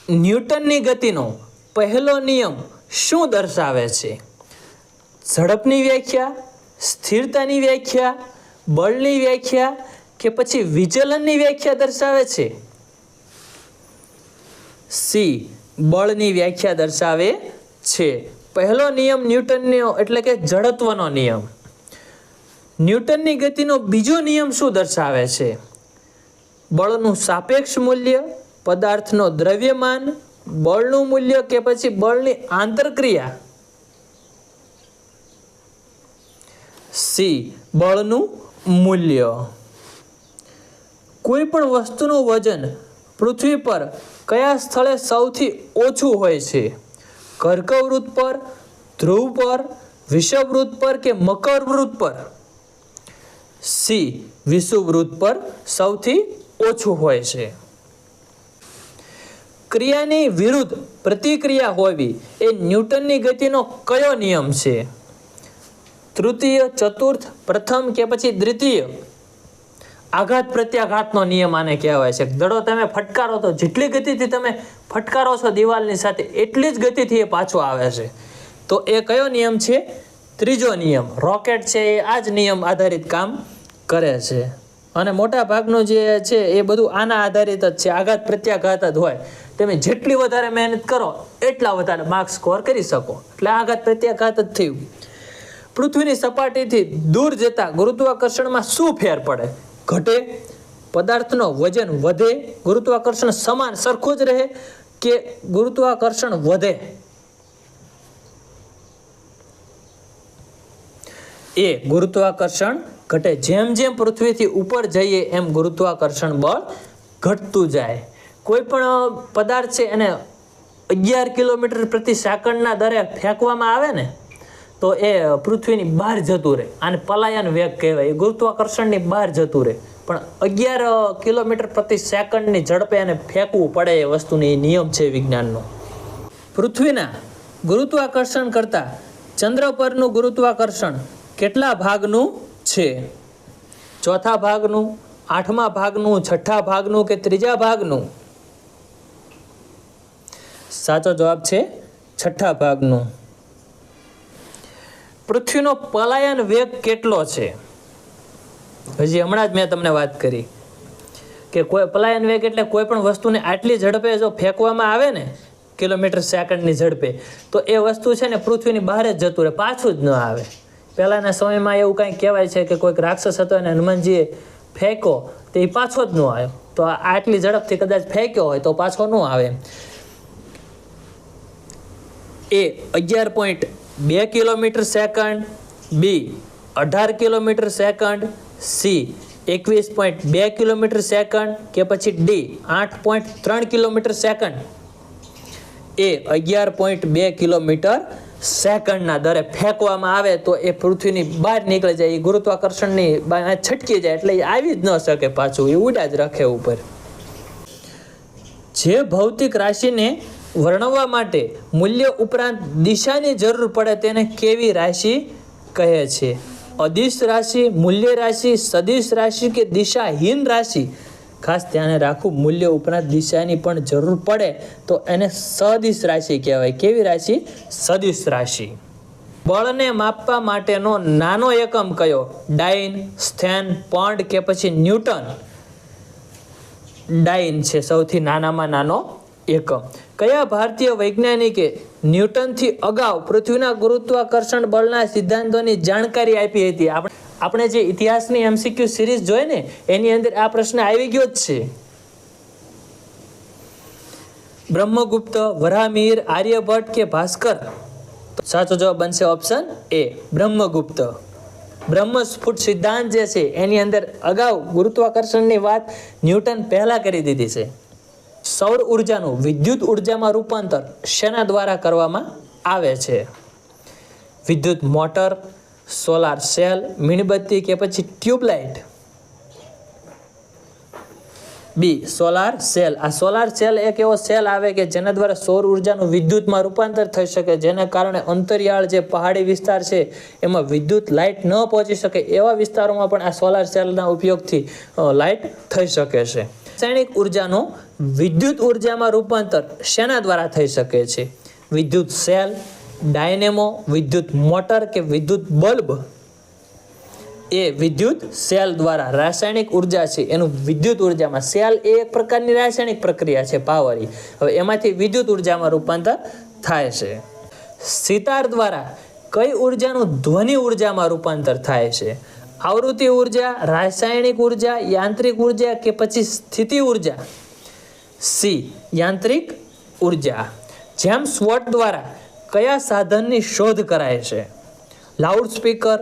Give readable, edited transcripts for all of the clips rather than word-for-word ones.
ન્યૂટનની ગતિનો પહેલો નિયમ શું દર્શાવે છે? ઝડપની વ્યાખ્યા, સ્થિરતાની વ્યાખ્યા, બળની વ્યાખ્યા કે પછી વિચલનની વ્યાખ્યા દર્શાવે છે? સી, બળની વ્યાખ્યા દર્શાવે છે. પહેલો નિયમ ન્યૂટનનો એટલે કે જડત્વનો નિયમ. ન્યૂટનની ગતિનો બીજો નિયમ શું દર્શાવે છે? બળનું સાપેક્ષ મૂલ્ય, પદાર્થનો દ્રવ્યમાન, બળનું મૂલ્ય કે પછી બળની આંતરક્રિયા? સી, બળનું મૂલ્ય. કોઈ પણ વસ્તુનું વજન પૃથ્વી પર કયા સ્થળે સૌથી ઓછું હોય છે? કર્કવૃત્ત પર, ધ્રુવ પર, વિષુવવૃત્ત પર કે મકરવૃત્ત પર? સી, વિષુવવૃત્ત પર સૌથી ઓછું હોય છે. ક્રિયાની વિરુદ્ધ પ્રતિક્રિયા હોવી એ ન્યૂટનની ગતિનો કયો નિયમ છે? તૃતીય, ચતુર્થ, પ્રથમ કે પછી દ્વિતીય? આઘાત પ્રત્યાઘાતનો નિયમ આને કહેવાય છે. દડો તમે ફટકારો તો જેટલી ગતિથી તમે ફટકારો છો દિવાલની સાથે એટલી જ ગતિથી એ પાછો આવે છે. તો એ કયો નિયમ છે? ત્રીજો નિયમ. રોકેટ છે એ આ જ નિયમ આધારિત કામ કરે છે. અને મોટા ભાગનું જે છે એ બધું આના આધારિત જ છે. આઘાત પ્રત્યાઘાત જ હોય. તમે જેટલી વધારે મહેનત કરો એટલા વધારે માર્ક્સ સ્કોર કરી શકો. એટલે આઘાત પ્રત્યાઘાત જ થયું. પૃથ્વીની સપાટીથી દૂર જતા ગુરુત્વાકર્ષણમાં શું ફેર પડે? ઘટે? પદાર્થનો વજન વધે? ગુરુત્વાકર્ષણ સમાન સરખું જ રહે કે ગુરુત્વાકર્ષણ વધે? એ, ગુરુત્વાકર્ષણ ઘટે. જેમ જેમ પૃથ્વીથી ઉપર જઈએ એમ ગુરુત્વાકર્ષણ બળ ઘટતું જાય. કોઈ પણ પદાર્થ છે એને 11 કિલોમીટર પ્રતિ સેકન્ડના દરે ફેંકવામાં આવે ને તો એ પૃથ્વીની બહાર જતું રહે. આને પલાયન વેગ કહેવાય. એ ગુરુત્વાકર્ષણની બહાર જતું રહે. પણ 11 કિલોમીટર પ્રતિ સેકન્ડની ઝડપે એને ફેંકવું પડે. એ વસ્તુની નિયમ છે વિજ્ઞાનનો. પૃથ્વીના ગુરુત્વાકર્ષણ કરતાં ચંદ્ર પરનું ગુરુત્વાકર્ષણ કેટલા ભાગનું છે? ચોથા ભાગનું, આઠમા ભાગનું, છઠ્ઠા ભાગનું કે ત્રીજા ભાગનું? સાચો જવાબ છે છઠ્ઠા ભાગનું. પૃથ્વીનો પલાયન વેગ કેટલો છે? હજી હમણાં જ મેં તમને વાત કરી કે કોઈ પલાયન વેગ એટલે કોઈ પણ વસ્તુને આટલી ઝડપે જો ફેંકવામાં આવે ને કિલોમીટર સેકન્ડની ઝડપે તો એ વસ્તુ છે ને પૃથ્વીની બહાર જ જતું રહે, પાછું જ ન આવે. પહેલાંના સમયમાં એવું કંઈક કહેવાય છે કે કોઈક રાક્ષસ હતો અને હનુમાનજીએ ફેંકો તો એ પાછો જ ન આવ્યો. તો આટલી ઝડપથી કદાચ ફેંક્યો હોય તો પાછો ન આવે. એ 11.2 કિલોમીટર સેકન્ડ, બી 18 kilometre second, C 21.2 kilometre second કે પછી ડી 8.3 કિલોમીટર સેકન્ડ? એ 11.2 કિલોમીટર સેકન્ડના દરે ફેંકવામાં આવે તો એ પૃથ્વીની બહાર નીકળી જાય. એ ગુરુત્વાકર્ષણની છટકી જાય એટલે એ આવી જ ન શકે પાછું. એ ઉડા જ રાખે ઉપર. જે ભૌતિક રાશિને વર્ણવવા માટે મૂલ્ય ઉપરાંત દિશાની જરૂર પડે તેને કેવી રાશિ કહે છે? અદિશ રાશિ, મૂલ્ય રાશિ, સદિશ રાશિ કે દિશાહીન રાશિ? ખાસ ધ્યાને રાખવું, મૂલ્ય ઉપરાંત દિશાની પણ જરૂર પડે તો એને સદિશ રાશિ કહેવાય. કેવી રાશિ? સદિશ રાશિ. બળને માપવા માટેનો નાનો એકમ કયો? ડાઇન, સ્થેન, પૌંડ કે પછી ન્યૂટન? ડાઇન છે સૌથી નાનામાં નાનો એકમ. કયા ભારતીય વૈજ્ઞાનિકે ન્યૂટનથી અગાઉ પૃથ્વીના ગુરુત્વાકર્ષણ બળના સિદ્ધાંતોની જાણકારી આપી હતી? આપણે જે ઇતિહાસની MCQ સિરીઝ જોઈ ને એની અંદર આ પ્રશ્ન આવી ગયો જ છે. બ્રહ્મગુપ્ત, વરાહમિહિર, આર્યભટ્ટ કે ભાસ્કર? સાચો જવાબ બનશે ઓપ્શન એ, બ્રહ્મગુપ્ત. બ્રહ્મસ્ફુટ સિદ્ધાંત જે છે એની અંદર અગાઉ ગુરુત્વાકર્ષણની વાત ન્યૂટન પહેલા કરી દીધી છે. સૌર ઉર્જાનું વિદ્યુત ઉર્જામાં રૂપાંતર શેના દ્વારા કરવામાં આવે છે? વિદ્યુત મોટર, સોલાર સેલ, મીણબત્તી કે પછી ટ્યુબલાઇટ? બી, સોલાર સેલ. આ સોલાર સેલ એક એવો સેલ આવે કે જેના દ્વારા સૌર ઉર્જાનું વિદ્યુતમાં રૂપાંતર થઈ શકે, જેના કારણે અંતરિયાળ જે પહાડી વિસ્તાર છે એમાં વિદ્યુત લાઇટ ન પહોંચી શકે એવા વિસ્તારોમાં પણ આ સોલાર સેલના ઉપયોગથી લાઇટ થઈ શકે છે. રાસાયણિક ઉર્જાનો વિદ્યુત ઉર્જામાં રૂપાંતર શેના દ્વારા થઈ શકે છે? વિદ્યુત સેલ, ડાયનેમો, વિદ્યુત મોટર કે વિદ્યુત બલ્બ? એ વિદ્યુત સેલ દ્વારા રાસાયણિક ઉર્જા છે એનું વિદ્યુત ઉર્જામાં, સેલ એ એક પ્રકારની રાસાયણિક પ્રક્રિયા છે પાવરની, હવે એમાંથી વિદ્યુત ઉર્જામાં રૂપાંતર થાય છે. સિતાર દ્વારા કઈ ઉર્જાનું ધ્વનિ ઉર્જામાં રૂપાંતર થાય છે? આવૃત્તિ ઉર્જા, રાસાયણિક ઉર્જા, યાંત્રિક ઉર્જા કે પછી સ્થિતિ ઉર્જા? સી, યાંત્રિક ઉર્જા. જેમ્સ વોટ દ્વારા કયા સાધનની શોધ કરાય છે? લાઉડ સ્પીકર,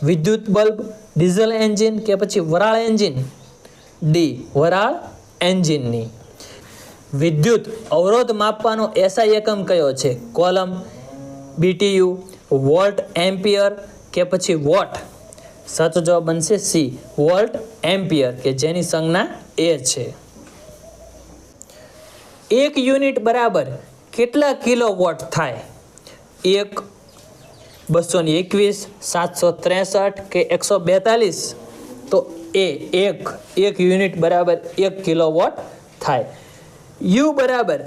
વિદ્યુત બલ્બ, ડીઝલ એન્જિન કે પછી વરાળ એન્જિન? ડી, વરાળ એન્જિનની. વિદ્યુત અવરોધ માપવાનો એસઆઈ એકમ કયો છે? કોલમ, બીટીયુ, વોલ્ટ એમ્પિયર કે પછી વોટ? સાચો જવાબ બનશે સી, વોલ્ટ એમ્પિયર, કે જેની સંજ્ઞા એ છે. 1 યુનિટ બરાબર કેટલા કિલોવોટ થાય? 1, 221, 763 કે 142? તો એ 1 યુનિટ બરાબર 1 કિલોવોટ થાય. યુ બરાબર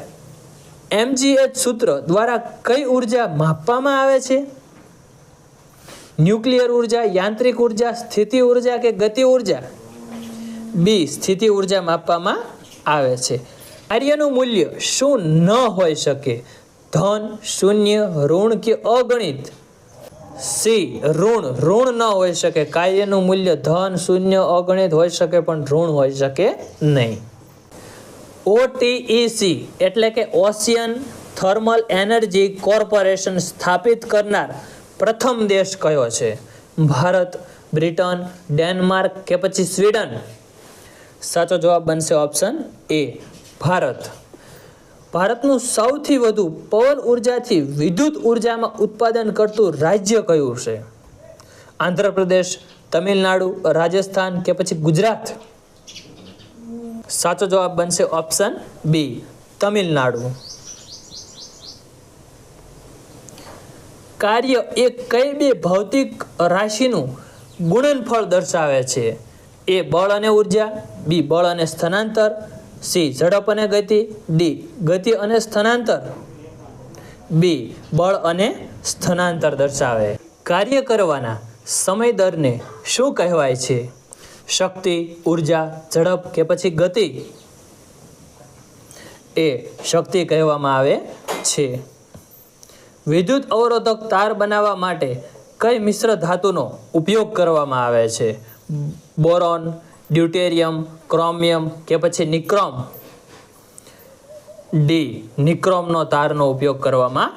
mgh સૂત્ર દ્વારા કઈ ઉર્જા માપવામાં આવે છે? ન્યુક્લિયર ઉર્જા, યાંત્રિક ઉર્જા, સ્થિતિ ઉર્જા કે ગતિ ઉર્જા? બી, સ્થિતિ ઉર્જા માપવામાં આવે છે. કાર્યનું મૂલ્ય શું ન હોઈ શકે? ધન, શૂન્ય, ઋણ કે અગણિત? સી, ઋણ ન હોઈ શકે. કાર્યનું મૂલ્ય ધન, શૂન્ય, અગણિત હોઈ શકે પણ ઋણ હોઈ શકે નહીં. OTEC એટલે કે ઓશિયન થર્મલ એનર્જી કોર્પોરેશન સ્થાપિત કરનાર પ્રથમ દેશ કયો છે? ભારત, બ્રિટન, ડેનમાર્ક કે પછી સ્વીડન? સાચો જવાબ બનશે ઓપ્શન એ, ભારત. ભારતનું સૌથી વધુ પવન ઉર્જાથી વિદ્યુત ઉર્જામાં ઉત્પાદન કરતું રાજ્ય કયું છે? આંધ્રપ્રદેશ, તમિલનાડુ, રાજસ્થાન કે પછી ગુજરાત? સાચો જવાબ બનશે ઓપ્શન બી, તમિલનાડુ. કાર્ય એ કઈ બે ભૌતિક રાશિનું ગુણનફળ દર્શાવે છે? એ, બળ અને ઉર્જા, બી, બળ અને સ્થાનાંતર, સી, ઝડપ અને ગતિ, ડી, ગતિ અને સ્થાનાંતર? બી, બળ અને સ્થાનાંતર દર્શાવે. કાર્ય કરવાના સમય દરને શું કહેવાય છે? શક્તિ, ઉર્જા, ઝડપ કે પછી ગતિ? એ, શક્તિ કહેવામાં આવે છે. વિદ્યુત અવરોધક તાર બનાવવા માટે કઈ મિશ્ર ધાતુનો ઉપયોગ કરવામાં આવે છે? બોરોન, ડ્યુટેરિયમ, ક્રોમિયમ કે પછી નિક્રોમ? ડી, નિક્રોમનો તારનો ઉપયોગ કરવામાં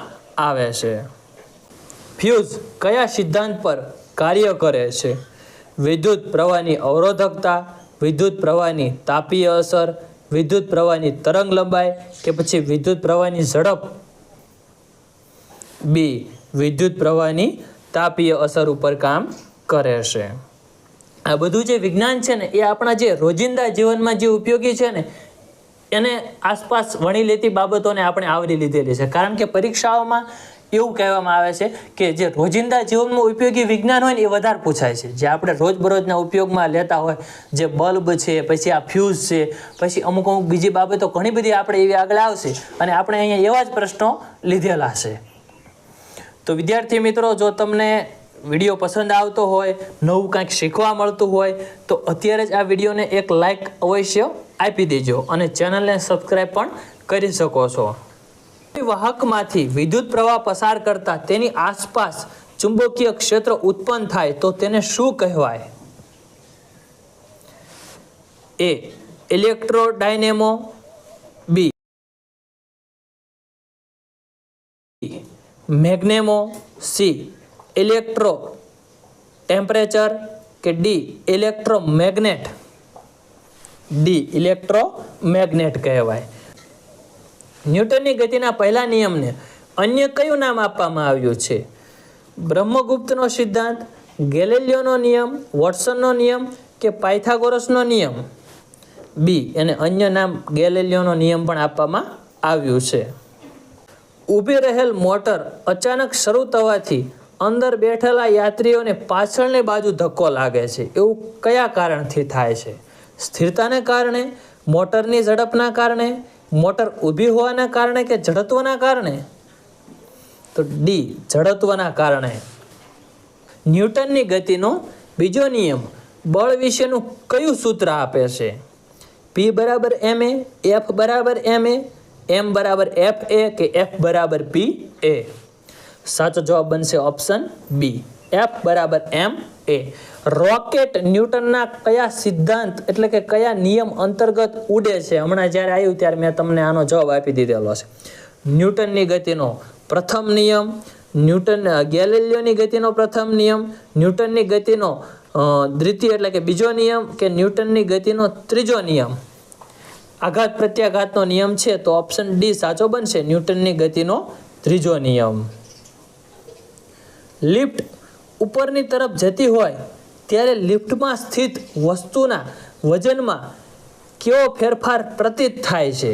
આવે છે. ફ્યુઝ કયા સિદ્ધાંત પર કાર્ય કરે છે? વિદ્યુત પ્રવાહની અવરોધકતા, વિદ્યુત પ્રવાહની તાપીય અસર, વિદ્યુત પ્રવાહની તરંગ લંબાઈ કે પછી વિદ્યુત પ્રવાહની ઝડપ? બી, વિદ્યુત પ્રવાહની તાપીય અસર ઉપર કામ કરે છે. આ બધું જે વિજ્ઞાન છે ને એ આપણા જે રોજિંદા જીવનમાં જે ઉપયોગી છે ને એને આસપાસ વણી લેતી બાબતોને આપણે આવરી લીધેલી છે. કારણ કે પરીક્ષાઓમાં એવું કહેવામાં આવે છે કે જે રોજિંદા જીવનમાં ઉપયોગી વિજ્ઞાન હોય ને એ વધારે પૂછાય છે. જે આપણે રોજબરોજના ઉપયોગમાં લેતા હોય, જે બલ્બ છે, પછી આ ફ્યુઝ છે, પછી અમુક બીજી બાબતો ઘણી બધી આપણે એવી આગળ આવશે અને આપણે અહીંયા એવા જ પ્રશ્નો લીધેલા છે. તો વિદ્યાર્થી મિત્રો, જો તમને વિડીયો પસંદ આવતો હોય, નવું કાંઈક શીખવા મળતું હોય તો અત્યારે જ આ વિડીયોને એક લાઈક અવશ્ય આપી દેજો અને ચેનલને સબસ્ક્રાઈબ પણ કરી શકો છો. વાહકમાંથી વિદ્યુત પ્રવાહ પસાર કરતા તેની આસપાસ ચુંબકીય ક્ષેત્ર ઉત્પન્ન થાય તો તેને શું કહેવાય? એ, ઇલેક્ટ્રોડાયનેમો, બી, મેગ્નેમો, સી, ઇલેક્ટ્રો ટેમ્પરેચર કે ડી, ઇલેક્ટ્રોમેગ્નેટ? ડી, ઇલેક્ટ્રોમેગ્નેટ કહેવાય. ન્યૂટનની ગતિના પહેલા નિયમને અન્ય કયું નામ આપવામાં આવ્યું છે? બ્રહ્મગુપ્તનો સિદ્ધાંત, ગેલિલિયોનો નિયમ, વોટસનનો નિયમ કે પાયથાગોરસનો નિયમ? બી, એને અન્ય નામ ગેલિલિયોનો નિયમ પણ આપવામાં આવ્યું છે. ઊભી રહેલ મોટર અચાનક શરૂ થવાથી અંદર બેઠેલા યાત્રીઓને પાછળની બાજુ ધક્કો લાગે છે, એવું કયા કારણથી થાય છે? સ્થિરતાને કારણે, મોટરની ઝડપના કારણે, મોટર ઊભી હોવાના કારણે કે જડત્વના કારણે? તો ડી, જડત્વના કારણે. ન્યૂટનની ગતિનો બીજો નિયમ બળ વિશેનું કયું સૂત્ર આપે છે? P બરાબર ma, F બરાબર ma, m બરાબર fa કે F બરાબર pa? સાચો જવાબ બનશે ઓપ્શન બી, F બરાબર ma. રોકેટ ન્યૂટનના કયા સિદ્ધાંત એટલે કે કયા નિયમ અંતર્ગત ઉડે છે? હમણાં જ્યારે આવ્યું ત્યારે મેં તમને આનો જવાબ આપી દીધેલો છે. ન્યૂટનની ગતિનો પ્રથમ નિયમ, ગેલિલિયોની ગતિનો પ્રથમ નિયમ, ન્યૂટનની ગતિનો દ્વિતીય એટલે કે બીજો નિયમ કે ન્યૂટનની ગતિનો ત્રીજો નિયમ? આઘાત પ્રત્યાઘાતનો નિયમ છે તો ઓપ્શન ડી સાચો બનશે, ન્યૂટનની ગતિનો ત્રીજો નિયમ. લિફ્ટ ઉપરની તરફ જતી હોય ત્યારે લિફ્ટમાં સ્થિત વસ્તુના વજનમાં કેવો ફેરફાર પ્રતીત થાય છે?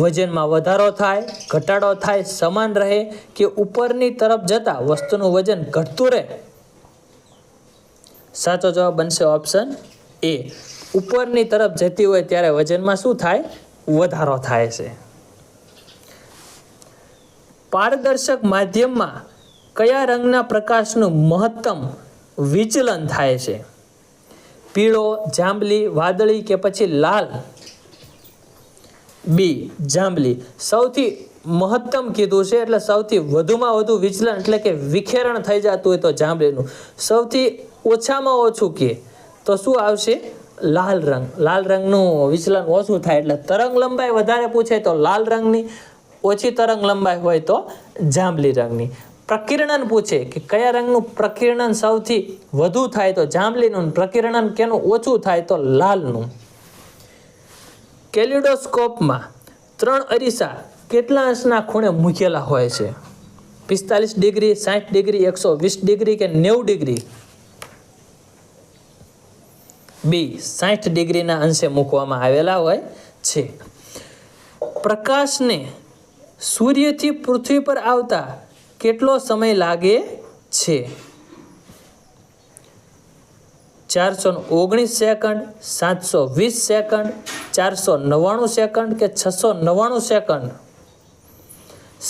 વજનમાં વધારો થાય, ઘટાડો થાય, સમાન રહે કે ઉપરની તરફ જતા વસ્તુનું વજન ઘટતું રહે? સાચો જવાબ બનશે ઓપ્શન એ, ઉપરની તરફ જતી હોય ત્યારે વજનમાં શું થાય? વધારો થાય છે. પારદર્શક માધ્યમમાં કયા રંગના પ્રકાશનું મહત્તમ વિચલન થાય છે? પીળો, જાંબલી, વાદળી કે પછી લાલ? બી, જાંબલી. સૌથી મહત્તમ કીધું છે એટલે સૌથી વધુમાં વધુ વિચલન એટલે કે વિખેરણ થઈ જતું હોય તો જાંબલીનું. સૌથી ઓછામાં ઓછું કે તો શું આવશે? લાલ રંગ. લાલ રંગનું વિચલન ઓછું થાય એટલે તરંગ લંબાઈ વધારે પૂછે તો લાલ રંગની, ઓછી તરંગ લંબાઈ હોય તો જાંબલી રંગની. પ્રકિરણન પૂછે કે કયા રંગનું પ્રકિરણન સૌથી વધુ થાય તો જાંબલીનું, પ્રકિરણન કેનું ઓછું થાય તો લાલનું. કેલિડોસ્કોપમાં 3 અરીસા કેટલા અંશના ખૂણે મૂકેલા હોય છે? 45 ડિગ્રી, 60 ડિગ્રી, 120 ડિગ્રી કે 90 ડિગ્રી? બી, 60 ડિગ્રીના અંશે મૂકવામાં આવેલા હોય છે. પ્રકાશને સૂર્યથી પૃથ્વી પર આવતા કેટલો સમય લાગે છે? 419 સેકન્ડ, 720 સેકન્ડ, 499 સેકન્ડ કે 699 સેકન્ડ?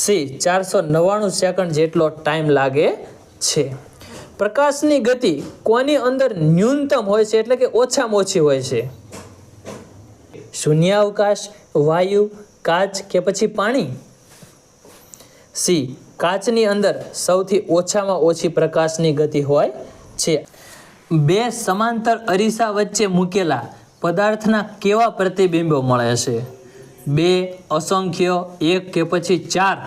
સી, 499 સેકન્ડ જેટલો ટાઈમ લાગે છે. પ્રકાશની ગતિ કોની અંદર ન્યૂનતમ હોય છે એટલે કે ઓછામાં ઓછી હોય છે? શૂન્યાવકાશ, વાયુ, કાચ કે પછી પાણી? સી, કાચની અંદર સૌથી ઓછામાં ઓછી પ્રકાશની ગતિ હોય છે. 2 સમાંતર અરીસા વચ્ચે મૂકેલા પદાર્થના કેવા પ્રતિબિંબો મળે છે? 2, અસંખ્ય, 1 કે પછી 4?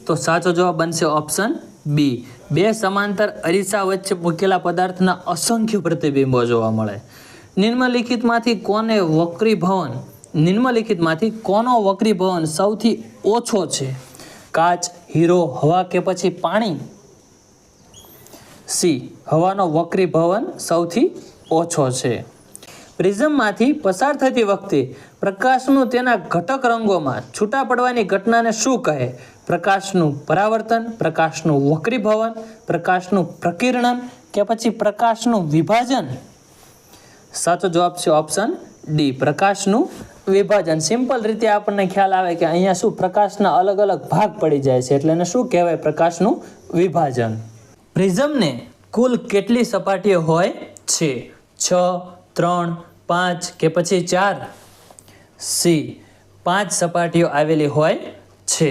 તો સાચો જવાબ બનશે ઓપ્શન બી, 2 સમાંતર અરીસા વચ્ચે મૂકેલા પદાર્થના અસંખ્ય પ્રતિબિંબો જોવા મળે. નિમ્નલિખિતમાંથી કોનો વક્રીભવન સૌથી ઓછો છે? કાચ, હીરો, હવા કે પછી પાણી? સી, હવાનો વક્રીભવન સૌથી ઓછો છે. પ્રિઝમમાંથી પસાર થતી વખતે પ્રકાશનું તેના ઘટક રંગોમાં છૂટા પડવાની ઘટનાને શું કહે? પ્રકાશનું પરાવર્તન, પ્રકાશનું વક્રીભવન, પ્રકાશનું પ્રકિરણન કે પછી પ્રકાશનું વિભાજન? સાચો જવાબ છે ઓપ્શન ડી, પ્રકાશનું વિભાજન. સિમ્પલ રીતે આપણને ખ્યાલ આવે કે અહીંયા શું પ્રકાશના અલગ અલગ ભાગ પડી જાય છે એટલે એને શું કહેવાય? પ્રકાશનું વિભાજન. પ્રિઝમને કુલ કેટલી સપાટીઓ હોય છે? 6, 3, 5 કે પછી 4? સી, 5 સપાટીઓ આવેલી હોય છે.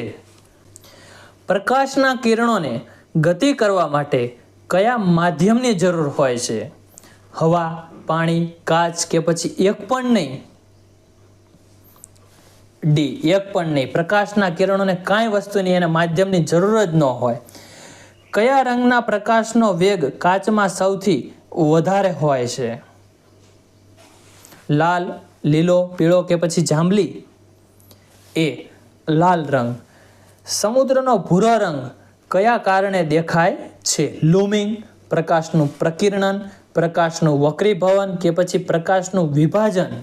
પ્રકાશના કિરણોને ગતિ કરવા માટે કયા માધ્યમની જરૂર હોય છે? હવા, પાણી, કાચ કે પછી એક પણ નહીં? ડી, એક પણ નહીં. પ્રકાશના કિરણોને કાંઈ વસ્તુની એના માધ્યમની જરૂર જ ન હોય. કયા રંગના પ્રકાશનો વેગ કાચમાં સૌથી વધારે હોય છે? લાલ, લીલો, પીળો કે પછી જાંબલી? એ, લાલ રંગ. સમુદ્રનો ભૂરો રંગ કયા કારણે દેખાય છે? લૂમિંગ, પ્રકાશનું પ્રકિરણન, પ્રકાશનું વક્રીભવન કે પછી પ્રકાશનું વિભાજન?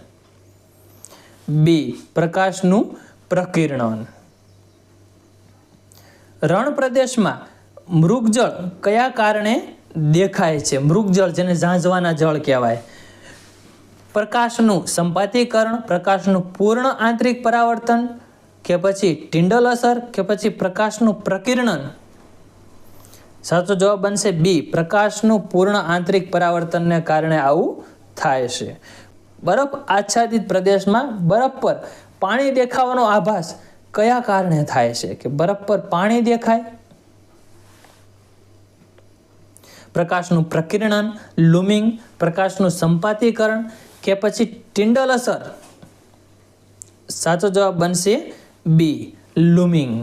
બી, પ્રકાશનું પ્રકિરણન. રણ પ્રદેશમાં મૃગજળ કયા કારણે દેખાય છે? મૃગજળ જેને ઝાંઝવાના જળ કહેવાય. પ્રકાશનું સંપાતીકરણ, પ્રકાશનું પૂર્ણ આંતરિક પરાવર્તન, કે પછી ટિન્ડલ અસર, કે પછી પ્રકાશનું પ્રકિરણન? સાચો જવાબ બનશે બી, પ્રકાશનું પૂર્ણ આંતરિક પરાવર્તનને કારણે આવું થાય છે. બરફ આચ્છાદિત પ્રદેશમાં બરફ પર પાણી દેખાવાનો આભાસ કયા કારણે થાય છે? કે બરફ પર પાણી દેખાય, પ્રકાશનું પ્રકિરણન, લૂમિંગ, પ્રકાશનું સંપાતીકરણ, કે પછી ટિન્ડલ અસર? સાચો જવાબ બનશે બી, લૂમિંગ.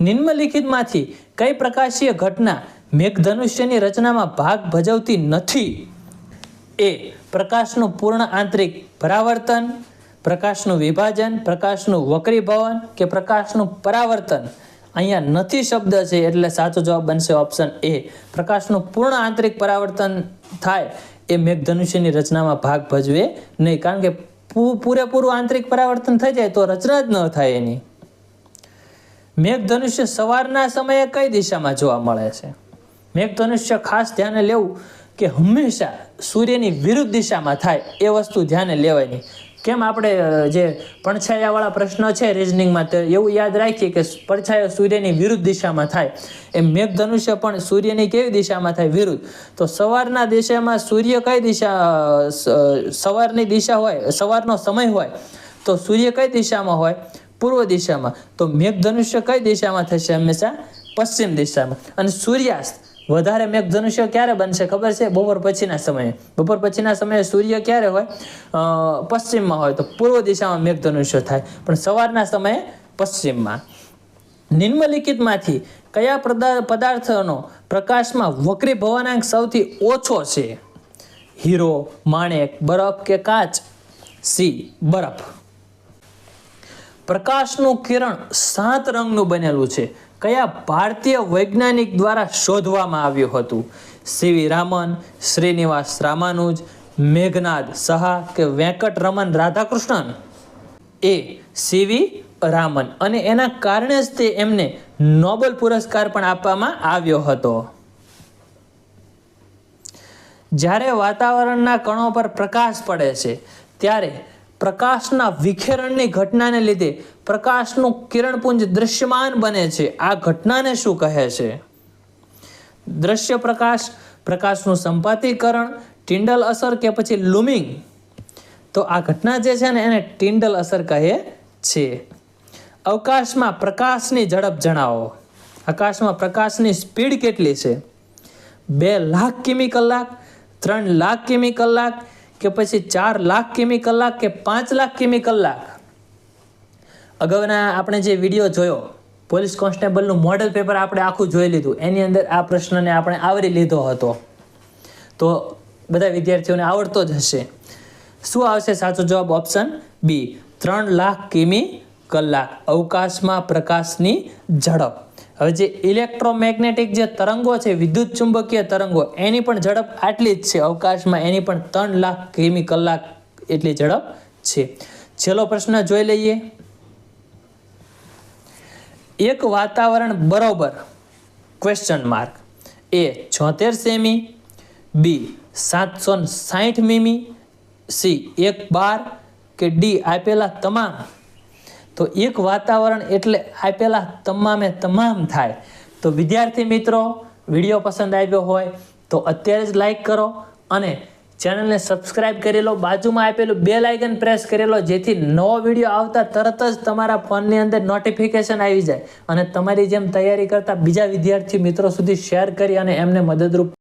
નિમ્નલિખિતમાંથી કઈ પ્રકાશીય ઘટના મેઘધનુષ્યની રચનામાં ભાગ ભજવતી નથી? એ, પ્રકાશનું પૂર્ણ આંતરિક પરાવર્તન, પ્રકાશનું વિભાજન, પ્રકાશનું વક્રીભવન, કે પ્રકાશનું પરાવર્તન? અહીંયા નથી શબ્દ છે એટલે સાચો જવાબ બનશે ઓપ્શન એ, પ્રકાશનું પૂર્ણ આંતરિક પરાવર્તન થાય એ મેઘધનુષ્યની રચનામાં ભાગ ભજવે નહીં, કારણ કે પૂરેપૂરું આંતરિક પરાવર્તન થઈ જાય તો રચના જ ન થાય એની. મેઘધનુષ્ય સવારના સમયે કઈ દિશામાં જોવા મળે છે? મેઘધનુષ્ય ખાસ ધ્યાને લેવું કે હંમેશા સૂર્યની વિરુદ્ધ દિશામાં થાય એ વસ્તુ ધ્યાને લેવાય નહીં. કેમ આપણે જે પડછાયાવાળા પ્રશ્નો છે રિઝનિંગમાં તો એવું યાદ રાખીએ કે પડછાયો સૂર્યની વિરુદ્ધ દિશામાં થાય, એ મેઘધનુષ્ય પણ સૂર્યની કેવી દિશામાં થાય? વિરુદ્ધ. તો સવારના દિશામાં સૂર્ય કઈ દિશા, સવારની દિશા હોય, સવારનો સમય હોય તો સૂર્ય કઈ દિશામાં હોય? પૂર્વ દિશામાં. તો મેઘધનુષ્ય કઈ દિશામાં થશે? હંમેશા પશ્ચિમ દિશામાં. અને સૂર્યાસ્ત વધારે મેઘધનુષ્ય ક્યારે બનશે ખબર છે? બપોર પછીના સમયે. બપોર પછીના સમયે સૂર્ય ક્યારે હોય? પશ્ચિમમાં હોય તો પૂર્વ દિશામાં મેઘધનુષ્ય થાય, પણ સવારના સમયે પશ્ચિમમાં. નિમ્નલિખિતમાંથી કયા પદાર્થનો પ્રકાશમાં વક્રીભવનાંક સૌથી ઓછો છે? હીરો, માણેક, બરફ કે કાચ? સી, બરફ. પ્રકાશનું કિરણ 7 રંગનું બનેલું છે કયા ભારતીય વૈજ્ઞાનિક દ્વારા શોધવામાં આવ્યું હતું? સીવી રામન, શ્રીનિવાસ રામાનુજ, મેઘનાદ સહા, કે વેંકટરમન રાધાકૃષ્ણન? એ, સીવી રામન. અને એના કારણે જ તે એમને નોબેલ પુરસ્કાર પણ આપવામાં આવ્યો હતો. જ્યારે વાતાવરણના કણો પર પ્રકાશ પડે છે ત્યારે પ્રકાશના વિખેરણની ઘટનાને લીધે પ્રકાશનું કિરણપુંજ દૃશ્યમાન બને છે. આ ઘટનાને શું કહે છે? દ્રશ્ય પ્રકાશ, પ્રકાશનું સંપાતીકરણ, ટિન્ડલ અસર, કે પછી લૂમિંગ? તો આ ઘટના જે છે ને એને ટિન્ડલ અસર કહે છે. અવકાશમાં પ્રકાશની ઝડપ જણાવો. આકાશમાં પ્રકાશની સ્પીડ કેટલી છે? 2 લાખ કિમી કલાક, 3 લાખ કિમી કલાક, કે પછી 4 લાખ કિમી કલાક, કે 5 લાખ કિમી કલાક? અગાઉના આપણે જે વિડીયો જોયો પોલીસ કોન્સ્ટેબલનું મોડેલ પેપર આપણે આખું જોઈ લીધું, એની અંદર આ પ્રશ્નને આપણે આવરી લીધો હતો, તો બધા વિદ્યાર્થીઓને આવડતો જ હશે. શું આવશે સાચો જવાબ? ઓપ્શન બી, 3 લાખ કિમી કલાક. અવકાશમાં પ્રકાશની ઝડપ. હવે જે ઇલેક્ટ્રોમેગ્નેટિક જે તરંગો છે, વિદ્યુત ચુંબકીય તરંગો, એની પણ ઝડપ આટલી જ છે અવકાશમાં, એની પણ 3 લાખ કિમી કલાક એટલી ઝડપ છે. છેલ્લો પ્રશ્ન જોઈ લઈએ. એક વાતાવરણ બરોબર ક્વેશ્ચન માર્ક એ 76 સેમી, બી 760 મીમી, સી 1 બાર, કે ડી આપેલા તમામ? તો એક વાતાવરણ એટલે આપેલા તમામે તમામ થાય. તો વિદ્યાર્થી મિત્રો, વિડીયો પસંદ આવ્યો હોય તો અત્યારે જ લાઈક કરો અને ચેનલને સબસ્ક્રાઇબ કરી લો. બાજુમાં આપેલું બેલ આઇકન પ્રેસ કરી લો, જેથી નવો વિડીયો આવતા તરત જ તમારા ફોનની અંદર નોટિફિકેશન આવી જાય અને તમારી જેમ તૈયારી કરતા બીજા વિદ્યાર્થી મિત્રો સુધી શેર કરી અને એમને મદદરૂપ